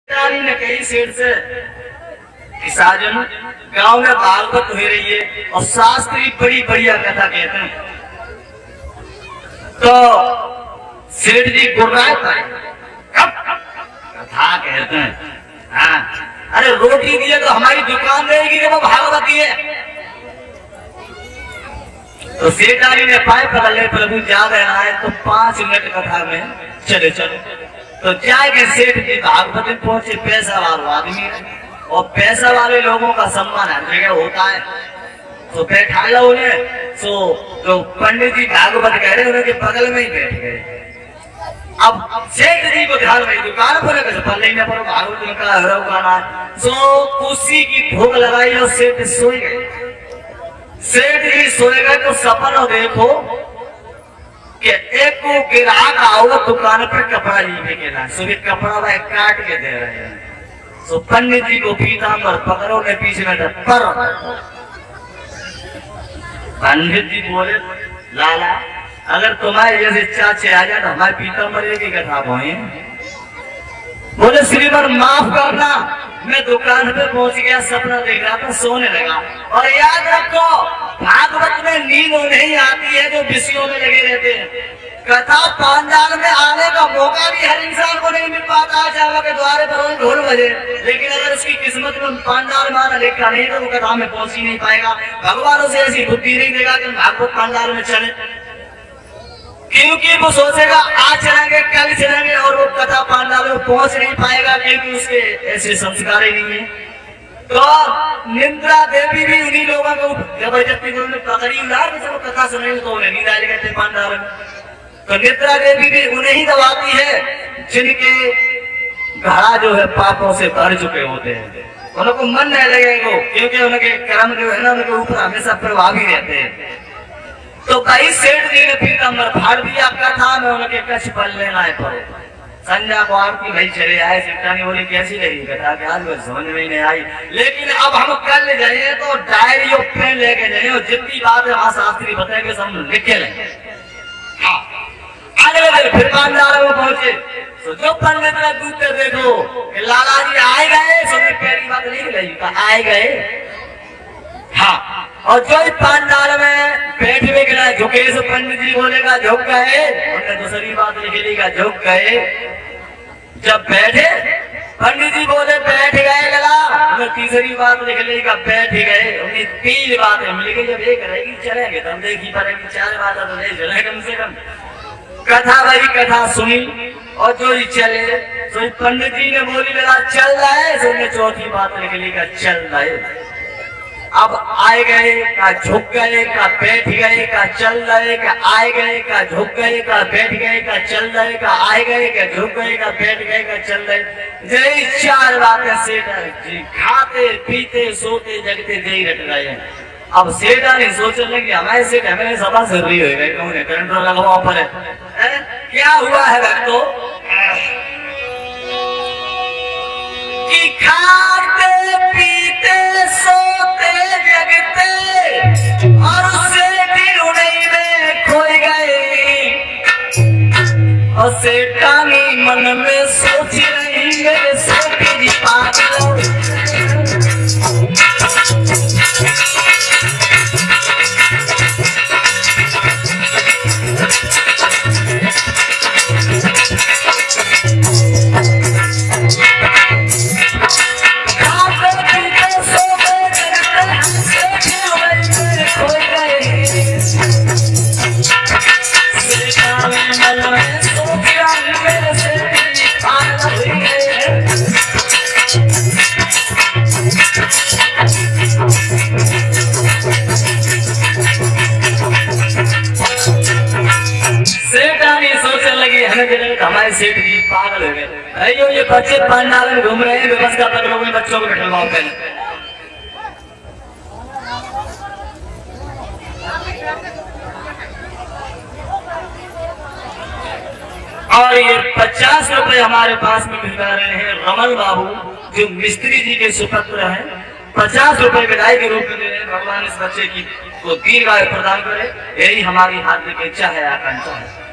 ने कही सेठ से कि साजन गांव में भागवत हो रही है और शास्त्री बड़ी बढ़िया कथा कहते हैं। तो सेठ जी गुर्राए पाए कथा कहते हैं। हाँ, अरे रोटी दिए तो हमारी दुकान रहेगी कि वो भागवती है। तो सेठ आदमी ने पाए पकड़ ले प्रभु जा रहा है तो 5 मिनट कथा में चले चलो। तो जाए के सेठ जी भागवत में पहुंचे। पैसा वाला आदमी है और पैसा वाले लोगों का सम्मान हर जगह होता है। तो बैठा लो उन्हें। तो जो पंडित जी भागवत कह रहे उनके बगल में ही बैठ गए। अब सेठ जी को ध्यान में दुकान पर भागवत का सो कुर्सी की भूख लगाई और सेठ सो गए। सेठ जी सोए गए तो सपना देखो कि एक को ग्राहक आओ दुकान पर कपड़ा लेके के सो कपड़ा वह काट के दे रहे हैं। सो पंडित जी को पीताम्बर पकड़ो ने पीछे में पर पंडित जी बोले लाला अगर तुम्हारे जैसे चाचे आ जाए तो हमारे पीताम्बर एक ही कथा बोए। बोले श्रीमान माफ करना मैं दुकान पे पहुंच गया सपना देख रहा था सोने लगा। और याद रखो भागवत में नींद नहीं आती है जो विषयों में लगे रहते हैं। कथा पांडाल में आने का मौका भी हर इंसान को नहीं मिल पाता है चाहे के द्वारे पर ढोल बजे। लेकिन अगर उसकी किस्मत में पांडाल में आना लिखा नहीं तो वो कथा में पहुंच ही नहीं पाएगा। भगवान उसे ऐसी बुद्धि नहीं देगा कि भागवत पांडाल में चले, क्योंकि वो सोचेगा आज चलेंगे कल चलेंगे और वो कथा पांडाल में पहुंच नहीं पाएगा क्योंकि उसके ऐसे संस्कार ही नहीं है। तो निंद्रा देवी भी उन्हीं लोगों को जबरदस्ती उन्होंने पकड़ी उलार जब कथा सुनेंगे तो उन्हें नींद आ गए पांडाल में। तो निंद्रा देवी भी उन्हें ही दबाती है जिनके घड़ा जो है पापों से भर चुके होते हैं। उनको मन नहीं लगेगा क्योंकि उनके कर्म जो है ना उनके ऊपर हमेशा प्रभावी रहते हैं। तो भाई सेठ जी ने पीताम्बर फाड़ दिया कथा में उनके कछ पल लेना है पड़ो। संध्या को आरती भाई चले आए। सेठानी बोली कैसी लगी कथा के आज समझ में नहीं आई लेकिन अब हम कल जाइए तो डायरी और पेन लेके जाइए और जितनी बात है शास्त्री बताएंगे हम लिख के लेंगे। हाँ, अगले दिन फिर पांडाल में पहुंचे तो जो पंडित ने दूसरे देखो लाला जी आए गए सो पहली बात नहीं लगी आए गए। हाँ, और जो पांडाल में बैठ में गिरा झुके सो पंडित जी बोलेगा झुक गए। उन्होंने दूसरी बात लिख लेगा झुक गए। जब बैठे पंडित जी बोले बैठ गए गला। उन्हें तीसरी बात लिख लेगा बैठ गए। उन्हें 3 बातें मिल गई। जब एक रहेगी चलेंगे तो हम देख ही पाएंगे 4 बात तो नहीं चले कम से कम। कथा भाई कथा सुनी और जो ही चले तो पंडित जी ने बोली लगा चल रहा है। तो उन्हें चौथी बात लिख लेगा चल रहा है। अब आए गए का झुक गए का बैठ गए का चल रहे का आए गए का झुक गए का बैठ गए का चल रहे का आए गए का झुक गए का बैठ गए का चल रहे। यही 4 बातें सेठ जी खाते पीते सोते जगते यही रट रहे हैं। अब सेठा नहीं सोचने लगे हमारे सेठ हमें सभा जरूरी हो गए कौन है करंट लगा पर है क्या हुआ है भक्तों कि खाते पीते सोते जगते और सेठी उन्हीं में खोई गए। और सेठानी मन में सोच रही मेरे सेठी जी पागल। हमारे सेठ जी पागल हो गए। ये बच्चे पंडाल में घूम रहे हैं व्यवस्था कर लोगों बच्चों को बैठलवाओ पहले। और ये 50 रुपए हमारे पास में मिल रहे हैं। रमन बाबू जो मिस्त्री जी के सुपुत्र हैं 50 रुपए विदाई के रूप में दे रहे हैं। भगवान इस बच्चे की को दीर्घायु प्रदान करे यही हमारी हार्दिक इच्छा है आकांक्षा है।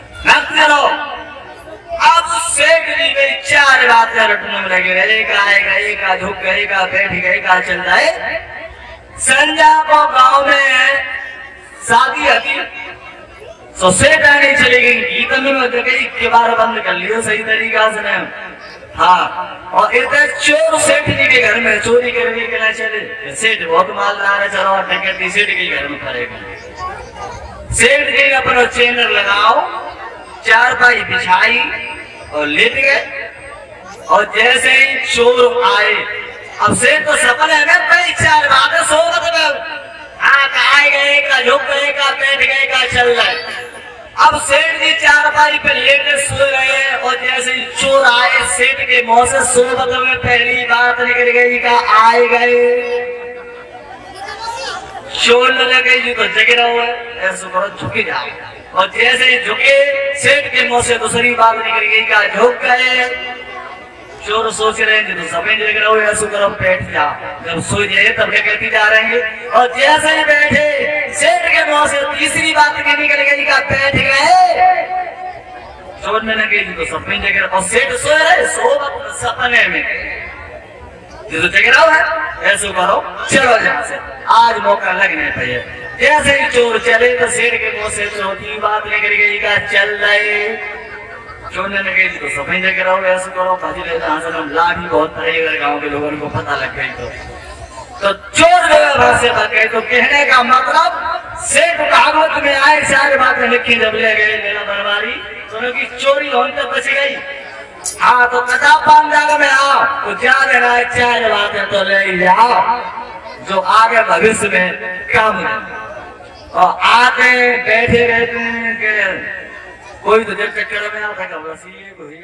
अब सेठ जी में चार बातें रटने में लगे रहे, एक का झुक गए का बैठ गए का चल जाए। संजा को गांव में शादी हती, तो सेठ आने चली गई, गीत में गई किबार बंद कर लियो सही तरीका से ने। हाँ, और इतने चोर सेठ जी के घर में चोरी करने के लिए चले। सेठ बहुत मालदार है, चलो डकैती सेठ के घर में करेगा। सेठ जी ने अपना चैनल लगाओ, चारपाई बिछाई और लेट गए। और जैसे ही चोर आए, अब सेठ तो सपने में कई चार बातें सोच में आए गए का झुक गए का बैठ गए का चल रहे। अब सेठ जी चारपाई पे लेटे सो गए और जैसे ही चोर आए, सेठ के मुंह से सोबत में पहली बात निकल गई का आए गए। चोर लगे जी तो जग रहा हुआ है, ऐसा करो झुके जाओ। और जैसे ही झुके, सेठ के मुंह से दूसरी बात निकल गई का झुक गए। चोर सोच रहे हैं तो सभी जग रहा हो, ऐसा करो बैठ जा। जब सो जाए तब क्या कहती जा रहे हैं। और जैसे ही बैठे, सेठ के मुंह से तीसरी बात निकल गई का बैठ गए। चोर ने लगे तो सपने जग रहा, और सेठ सो रहे सपने में जो जग रहा है, ऐसा करो चलो यहाँ से, आज मौका लगने पे। जैसे ही चोर चले तो सेठ के मुंह से चौथी बात निकल गई का चल रहे। चोर ने लगे तो सफाई जग रहा हो, ऐसा करो भाजी लेता लाठी बहुत पड़ेगा, गाँव के लोगों को पता लग गई तो चोर से बच गए। तो कहने का मतलब सेठ कागज में आए सारी बातें लिखी, जब ले गए मेरा बरबारी तो की चोरी होने तक बच गई। हाँ, तो कथा पान जाकर में आओ तो क्या देना है, चार बातें तो ले जाओ जो आगे भविष्य में काम है। और आके बैठे रहते हैं कि कोई तो जब चक्कर में आता, कोई